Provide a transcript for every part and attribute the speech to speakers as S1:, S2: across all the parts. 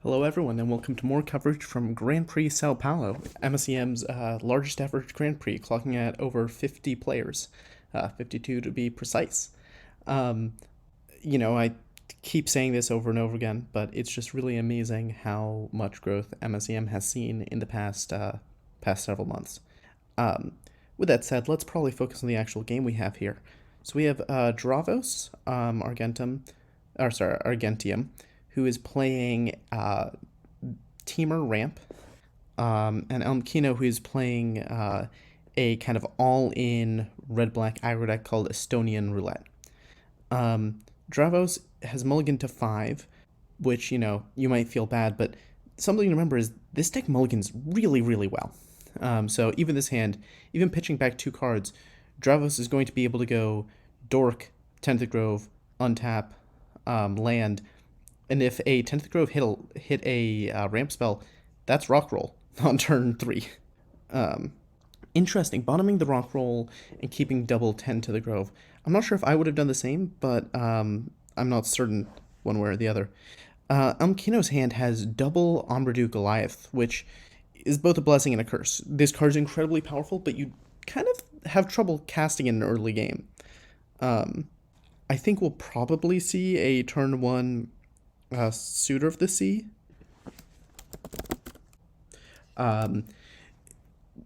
S1: Hello everyone and welcome to more coverage from Grand Prix São Paulo, MSEM's largest ever Grand Prix, clocking at over 50 players, 52 to be precise. Um, I keep saying this over and over again, but it's just really amazing how much growth MSEM has seen in the past several months. Um, with that said, let's probably focus on the actual game we have here. So we have Dravos, Argentium, who is playing Temur ramp, and Elmikkino, who is playing a kind of all-in red-black aggro deck called Estonian Roulette. Dravos has mulliganed to 5, which, you might feel bad, but something to remember is this deck mulligans really, really well. So even this hand, even pitching back 2 cards, Dravos is going to be able to go Dork, 10th Grove, untap, land, and if a 10th Grove hit a ramp spell, that's Rock Roll on turn 3. Interesting, bottoming the Rock Roll and keeping double 10 to the Grove. I'm not sure if I would have done the same, but I'm not certain one way or the other. Elmikkino's hand has double Ombridu Goliath, which is both a blessing and a curse. This card is incredibly powerful, but you kind of have trouble casting in an early game. I think we'll probably see a turn 1 Suitor of the Sea.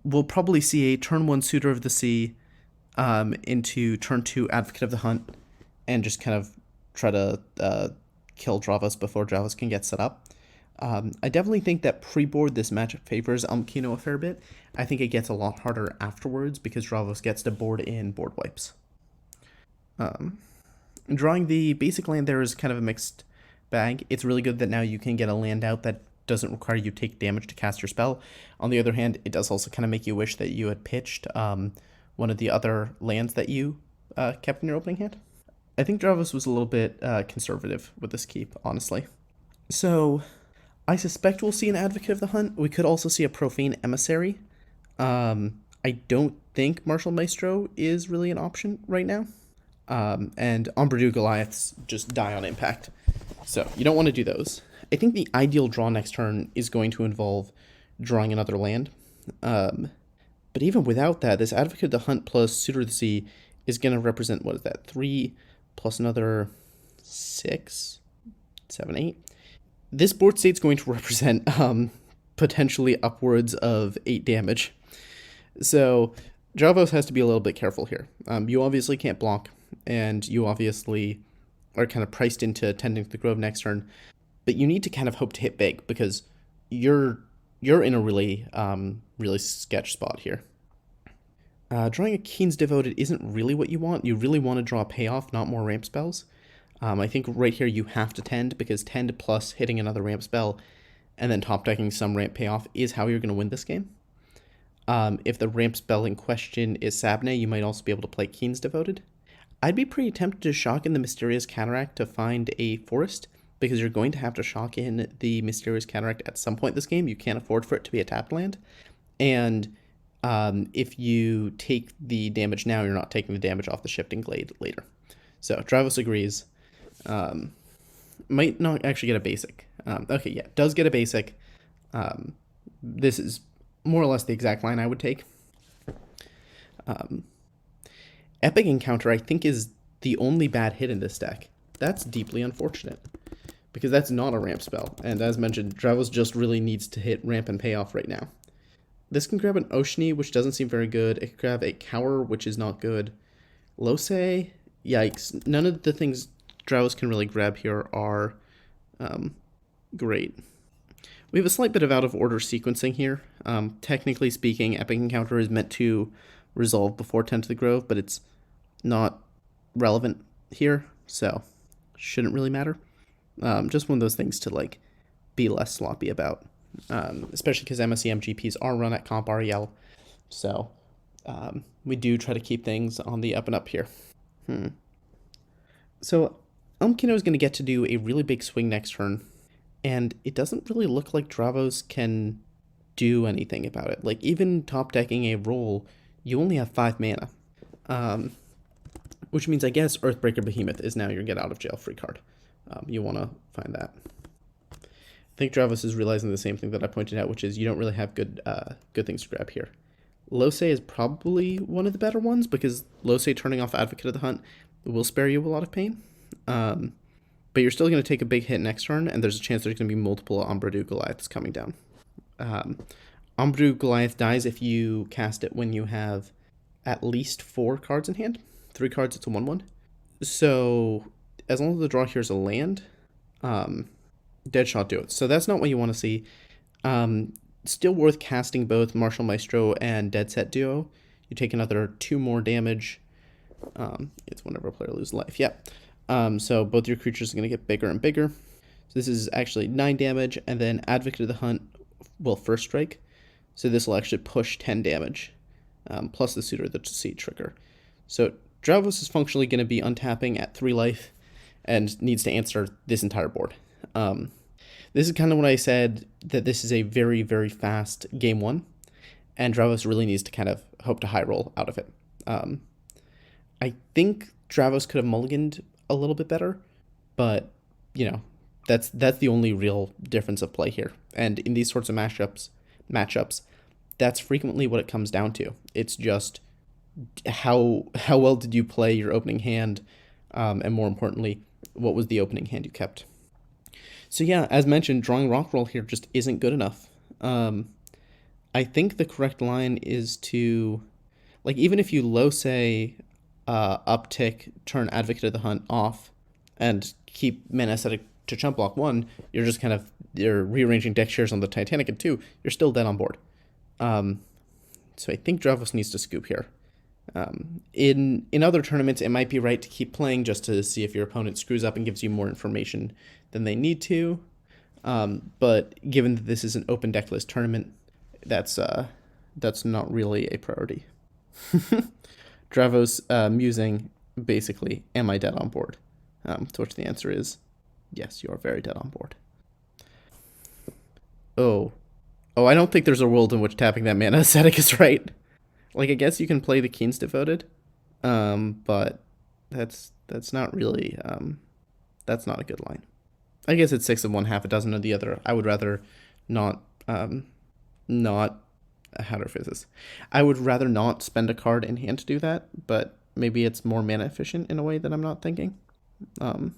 S1: We'll probably see a turn 1 Suitor of the Sea into turn 2 Advocate of the Hunt, and just kind of try to kill Dravos before Dravos can get set up. I definitely think that pre-board this matchup favors Elmikkino a fair bit. I think it gets a lot harder afterwards because Dravos gets to board in board wipes. Drawing the basic land there is kind of a mixed bag. It's really good that now you can get a land out that doesn't require you to take damage to cast your spell. On the other hand, it does also kind of make you wish that you had pitched one of the other lands that you kept in your opening hand. I think Dravos was a little bit conservative with this keep, honestly. So I suspect we'll see an Advocate of the Hunt. We could also see a Profane Emissary. I don't think Martial Maestro is really an option right now. And Ombridu Goliaths just die on impact. So you don't want to do those. I think the ideal draw next turn is going to involve drawing another land. But even without that, this Advocate of the Hunt plus Suitor of the Sea is going to represent, 3 plus another 6, 7, 8. This board state's going to represent potentially upwards of 8 damage. So Dravos has to be a little bit careful here. You obviously can't block, and you obviously are kind of priced into tending to the Grove next turn, but you need to kind of hope to hit big because you're in a really sketch spot here. Drawing a Keen's Devoted isn't really what you want. You really want to draw a payoff, not more ramp spells. I think right here you have to tend, because tend plus hitting another ramp spell and then top decking some ramp payoff is how you're going to win this game. If the ramp spell in question is Sabne, you might also be able to play Keen's Devoted. I'd be pretty tempted to shock in the Mysterious Cataract to find a forest, because you're going to have to shock in the Mysterious Cataract at some point this game. You can't afford for it to be a tapped land. And if you take the damage now, you're not taking the damage off the Shifting Glade later. So Dravos agrees. Might not actually get a basic. Okay, yeah, does get a basic. This is more or less the exact line I would take. Epic Encounter, I think, is the only bad hit in this deck. That's deeply unfortunate, because that's not a ramp spell, and as mentioned, Dravos just really needs to hit ramp and payoff right now. This can grab an Oceany, which doesn't seem very good. It can grab a Cower, which is not good. Lose, yikes. None of the things Dravos can really grab here are great. We have a slight bit of out-of-order sequencing here. Technically speaking, Epic Encounter is meant to resolve before 10 to the Grove, but it's not relevant here, so shouldn't really matter. Just one of those things to be less sloppy about, especially because MSEM GPs are run at Comp REL, so we do try to keep things on the up and up here. So Elmikkino is going to get to do a really big swing next turn, and it doesn't really look like Dravos can do anything about it. Even top decking a roll, you only have 5 mana. Which means, I guess, Earthbreaker Behemoth is now your get out of jail free card. You want to find that. think Dravos is realizing the same thing that I pointed out, which is you don't really have good things to grab here. Lose is probably one of the better ones because Lose turning off Advocate of the Hunt will spare you a lot of pain. But you're still going to take a big hit next turn, and there's a chance there's going to be multiple Ombredu Goliaths coming down. Ombredu Goliath dies if you cast it when you have at least 4 cards in hand. 3 cards, it's a 1/1. So as long as the draw here is a land, Deadshot do it. So that's not what you want to see. Still worth casting both Martial Maestro and Dead Set Duo. You take another 2 more damage. It's whenever a player loses life. Yeah. So both your creatures are going to get bigger and bigger. So this is actually 9 damage, and then Advocate of the Hunt will first strike. So this will actually push 10 damage, plus the Suitor of the Sea trigger. So Dravos is functionally going to be untapping at 3 life and needs to answer this entire board. This is kind of when I said that this is a very, very fast game 1, and Dravos really needs to kind of hope to high roll out of it. I think Dravos could have mulliganed a little bit better, but, you know, that's the only real difference of play here. And in these sorts of matchups, that's frequently what it comes down to. It's just how well did you play your opening hand, and more importantly, what was the opening hand you kept. So yeah, as mentioned, drawing Rockroll here just isn't good enough. I think the correct line is to, like, even if you Lose uptick, turn Advocate of the Hunt off, and keep Mana Ascetic to chump block 1, you're rearranging deck shares on the Titanic at 2, you're still dead on board. So I think Dravos needs to scoop here. In other tournaments, it might be right to keep playing just to see if your opponent screws up and gives you more information than they need to. But given that this is an open deck list tournament, that's not really a priority. Dravos musing, basically, am I dead on board? To which the answer is, yes, you are very dead on board. Oh, I don't think there's a world in which tapping that Mana Ascetic is right. Like, I guess you can play the Keen's Devoted, but that's not really, that's not a good line. I guess it's 6 of one, half a dozen of the other. I would rather not, how do I phrase this? I would rather not spend a card in hand to do that, but maybe it's more mana efficient in a way that I'm not thinking. And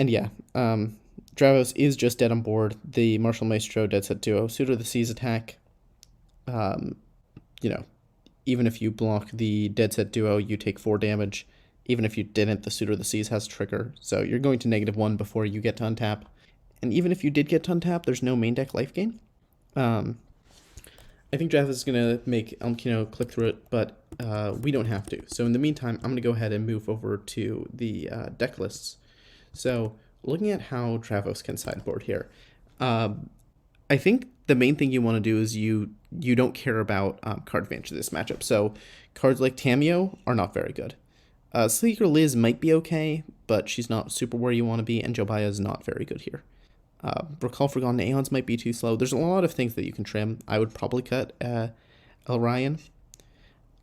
S1: yeah, Dravos is just dead on board. The Martial Maestro, Dead Set Duo, Suitor of the Seas attack. Even if you block the Dead Set Duo, you take 4 damage. Even if you didn't, the Suitor of the Seas has trigger. So you're going to -1 before you get to untap. And even if you did get to untap, there's no main deck life gain. I think Dravos is going to make Elmikkino click through it, but we don't have to. So in the meantime, I'm going to go ahead and move over to the deck lists. So looking at how Dravos can sideboard here, I think the main thing you want to do is you don't care about card advantage in this matchup. So cards like Tamiyo are not very good. Sleeker Liz might be okay, but she's not super where you want to be, and Jobaya is not very good here. Recall Forgotten Aeons might be too slow. There's a lot of things that you can trim. I would probably cut Elryan.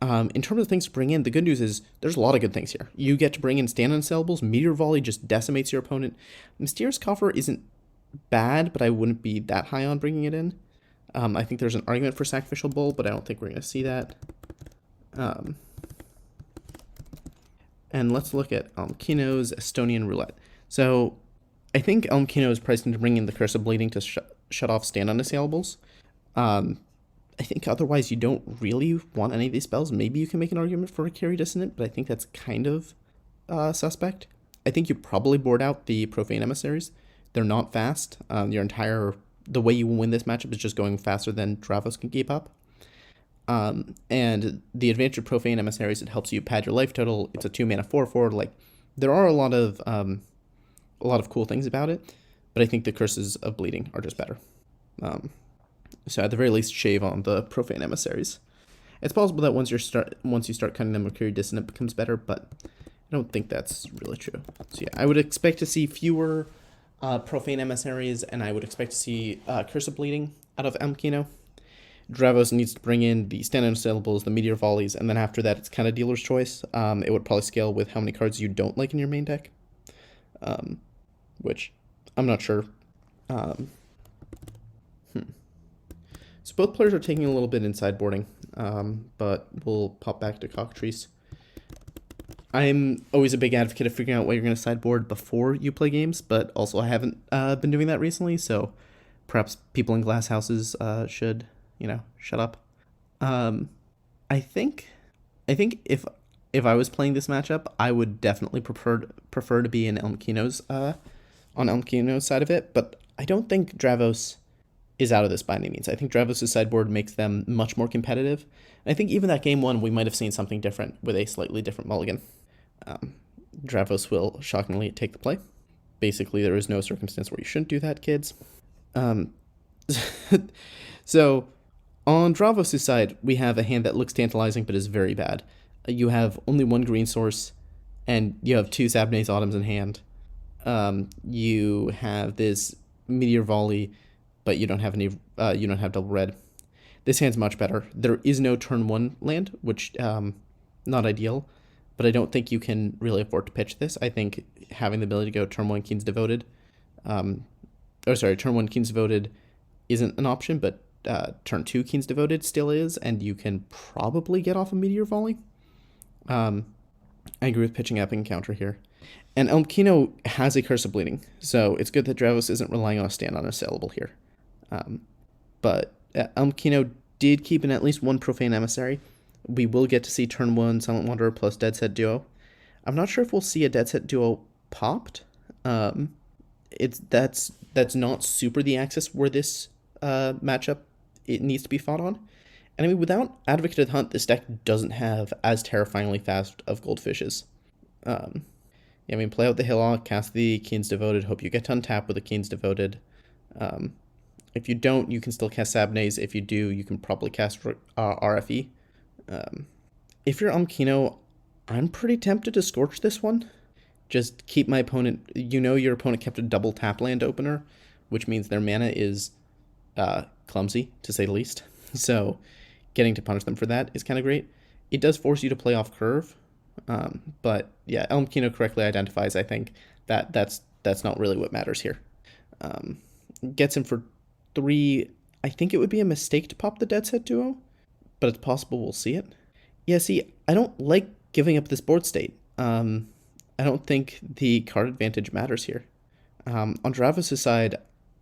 S1: In terms of things to bring in, the good news is there's a lot of good things here. You get to bring in stand-on syllables. Meteor Volley just decimates your opponent. Mysterious Coffer isn't bad, but I wouldn't be that high on bringing it in. I think there's an argument for Sacrificial Bull, but I don't think we're going to see that. And let's look at Elmikkino's Estonian Roulette. So I think Elmikkino is priced in to bring in the Curse of Bleeding to shut off stand-on assailables. I think otherwise you don't really want any of these spells. Maybe you can make an argument for a Carry Dissonant, but I think that's kind of suspect. I think you probably board out the Profane Emissaries. They're not fast. The way you win this matchup is just going faster than Dravos can keep up. And the advantage of Profane Emissaries, it helps you pad your life total. It's a 2-mana 4/4. Like, there are a lot of cool things about it, but I think the Curses of Bleeding are just better. So at the very least, shave on the Profane Emissaries. It's possible that once you start cutting them, Mercury Dissonant becomes better, but I don't think that's really true. So yeah, I would expect to see fewer Profane Emissaries, and I would expect to see Curse of Bleeding out of Elmikkino. Dravos needs to bring in the stand-on syllables, the Meteor Volleys, and then after that, it's kind of dealer's choice. It would probably scale with how many cards you don't like in your main deck, which I'm not sure. Um, so both players are taking a little bit in sideboarding, but we'll pop back to cockatrice. I'm always a big advocate of figuring out what you're going to sideboard before you play games, but also I haven't been doing that recently, so perhaps people in glass houses should, shut up. Um, I think, if I was playing this matchup, I would definitely prefer to be in Elmikkino's on Elmikkino's side of it, but I don't think Dravos is out of this by any means. I think Dravos' sideboard makes them much more competitive. And I think even that game one, we might have seen something different with a slightly different mulligan. Dravos will shockingly take the play. Basically, there is no circumstance where you shouldn't do that, kids. So, on Dravos' side, we have a hand that looks tantalizing but is very bad. You have only one green source, and you have two Sabney's Autumns in hand. You have this Meteor Volley, but you don't have any. You don't have double red. This hand's much better. There is no turn one land, which not ideal, but I don't think you can really afford to pitch this. I think having the ability to go turn one Keen's Devoted, turn one Keen's Devoted isn't an option, but turn two Keen's Devoted still is, and you can probably get off a Meteor Volley. I agree with pitching up and counter here. And Elmikkino has a Curse of Bleeding, so it's good that Dravos isn't relying on a stand unassailable here. But Elmikkino did keep in at least one Profane Emissary. We will get to see turn one Silent Wanderer plus Dead Set Duo. I'm not sure if we'll see a Dead Set Duo popped. That's not super the axis where this matchup it needs to be fought on. And I mean, without Advocate of the Hunt, this deck doesn't have as terrifyingly fast of goldfishes. Play out the Hillock, cast the Keen's Devoted, hope you get to untap with the Keen's Devoted. If you don't, you can still cast Sabney's. If you do, you can probably cast RFE. If you're Elmikkino, I'm pretty tempted to Scorch this one. Just keep my opponent... your opponent kept a double tap land opener, which means their mana is clumsy, to say the least. So getting to punish them for that is kind of great. It does force you to play off curve. But yeah, Elmikkino correctly identifies, I think, that's not really what matters here. Gets him for 3. I think it would be a mistake to pop the Dead Set Duo, but it's possible we'll see it. Yeah, see, I don't like giving up this board state. I don't think the card advantage matters here. On Dravos' side,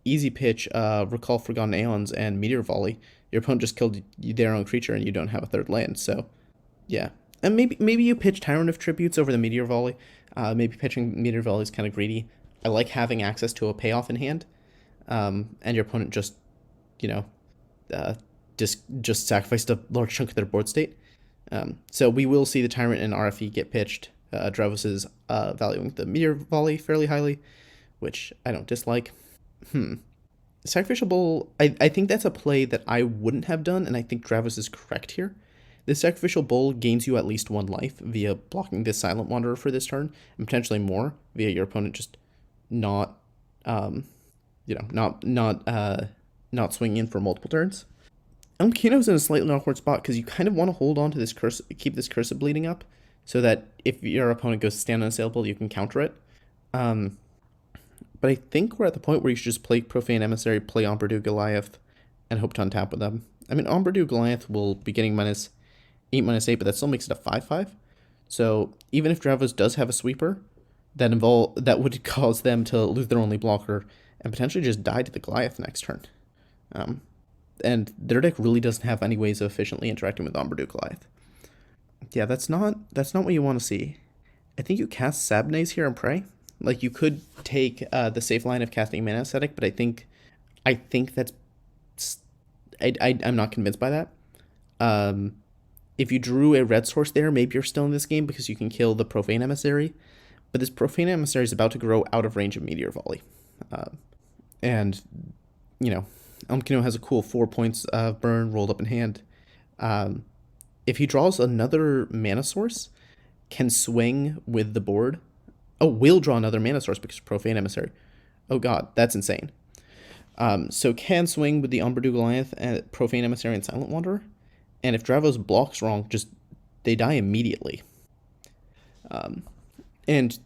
S1: easy pitch, Recall Forgotten Aeons and Meteor Volley. Your opponent just killed their own creature and you don't have a third land, so yeah. And maybe you pitch Tyrant of Tributes over the Meteor Volley. Maybe pitching Meteor Volley is kind of greedy. I like having access to a payoff in hand, and your opponent just sacrificed a large chunk of their board state. So we will see the Tyrant and RFE get pitched. Dravos is valuing the Meteor Volley fairly highly, which I don't dislike. Sacrificial Bowl, I think that's a play that I wouldn't have done, and I think Dravos is correct here. The Sacrificial Bowl gains you at least 1 life via blocking this Silent Wanderer for this turn, and potentially more via your opponent just not swinging in for multiple turns. Elmikkino's in a slightly awkward spot because you kind of want to hold on to this curse, keep this Curse of Bleeding up, so that if your opponent goes to stand unassailable, you can counter it. But I think we're at the point where you should just play Profane Emissary, play Ombridu Goliath, and hope to untap with them. I mean, Ombridu Goliath will be getting -8/-8, but that still makes it a 5/5. So even if Dravos does have a sweeper, that would cause them to lose their only blocker and potentially just die to the Goliath next turn. And their deck really doesn't have any ways of efficiently interacting with Ombridu Goliath. Yeah, that's not what you want to see. I think you cast Sabney's here and pray. Like, you could take the safe line of casting Mana Ascetic, but I think that's... I'm not convinced by that. If you drew a red source there, maybe you're still in this game because you can kill the Profane Emissary. But this Profane Emissary is about to grow out of range of Meteor Volley. And, Elmikkino has a cool 4 points of burn rolled up in hand. If he draws another mana source, can swing with the board. Oh, will draw another mana source because of Profane Emissary. Oh god, that's insane. So can swing with the Ombridu Goliath and Profane Emissary and Silent Wanderer. And if Dravos blocks wrong, they die immediately. And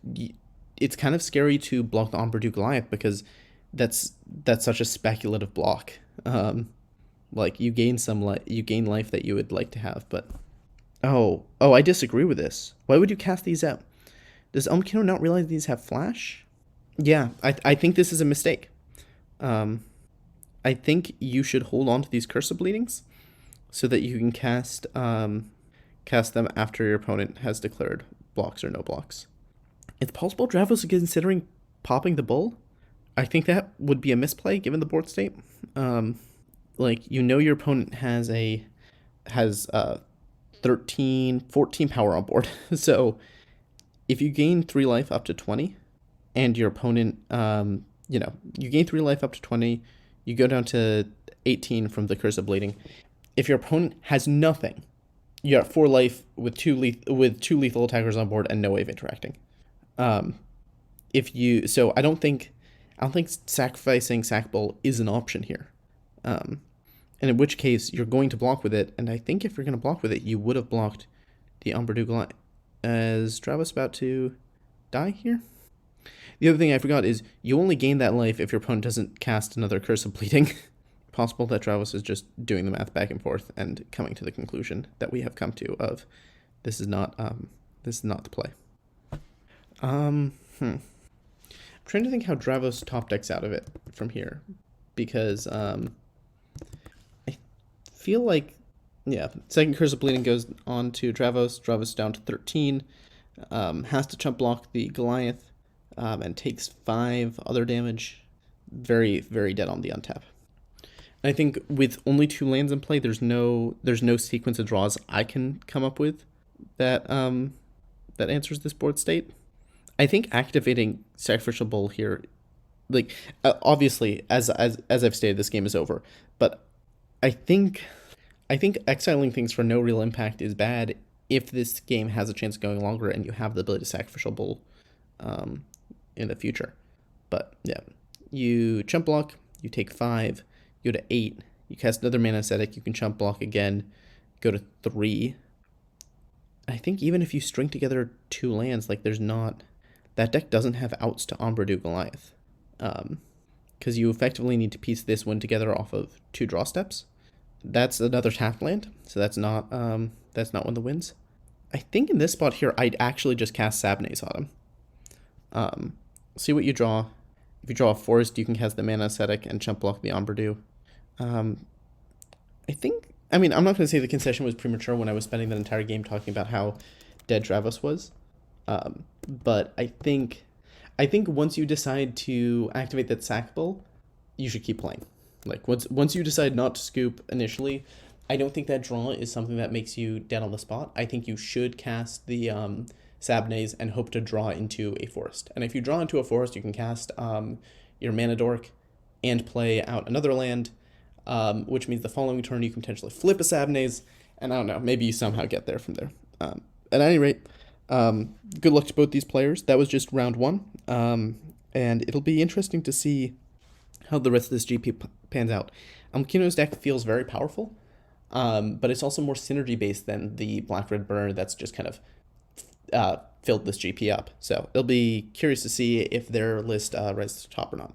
S1: it's kind of scary to block the Ombre Goliath because that's such a speculative block. Like you gain you gain life that you would like to have, but oh, I disagree with this. Why would you cast these out? Does Elmikkino not realize these have flash? Yeah, I think this is a mistake. I think you should hold on to these Curse of Bleedings so that you can cast them after your opponent has declared blocks or no blocks. It's possible Dravos is considering popping the bull. I think that would be a misplay given the board state. Like, your opponent has 14 power on board. So if you gain 3 life up to 20 and your opponent, you gain 3 life up to 20, you go down to 18 from the Curse of Bleeding. If your opponent has nothing, you got 4 life with two lethal attackers on board and no way of interacting. I don't think sacrificing Sack Bull is an option here. And in which case you're going to block with it, and I think if you're going to block with it, you would have blocked the Ombre Goliath. Is Dravos about to die here? The other thing I forgot is you only gain that life if your opponent doesn't cast another Curse of Bleeding. Possible that Dravos is just doing the math back and forth and coming to the conclusion that we have come to of this is not the play. I'm trying to think how Dravos top decks out of it from here, because I feel like second Curse of Bleeding goes on to Dravos. Dravos down to 13, has to chump block the Goliath, and takes 5 other damage. Very, very dead on the untap. I think with only 2 lands in play, there's no sequence of draws I can come up with that answers this board state. I think activating Sacrificial Bull here, obviously as I've stated, this game is over. But I think exiling things for no real impact is bad if this game has a chance of going longer and you have the ability to Sacrificial Bull in the future. But yeah, you chump block, you take 5, you go to 8, you cast another mana ascetic, you can chump block again, go to 3. I think even if you string together 2 lands, that deck doesn't have outs to Ombre Goliath, because you effectively need to piece this one together off of 2 draw steps. That's another tap land, so that's not one of the wins. I think in this spot here, I'd actually just cast Sabnaze on him. See what you draw. If you draw a forest, you can cast the mana ascetic and chump block the Ombre. I'm not going to say the concession was premature when I was spending that entire game talking about how dead Dravos was. But I think once you decide to activate that Sack Bull, you should keep playing. Once you decide not to scoop initially, I don't think that draw is something that makes you dead on the spot. I think you should cast the Sabnaze and hope to draw into a forest. And if you draw into a forest, you can cast your Mana Dork and play out another land, which means the following turn you can potentially flip a Sabnaze, and I don't know, maybe you somehow get there from there. At any rate, good luck to both these players. That was just round 1, and it'll be interesting to see how the rest of this GP pans out. Elmikkino's deck feels very powerful, but it's also more synergy-based than the Black-Red Burner that's just kind of filled this GP up. So it'll be curious to see if their list rises to the top or not.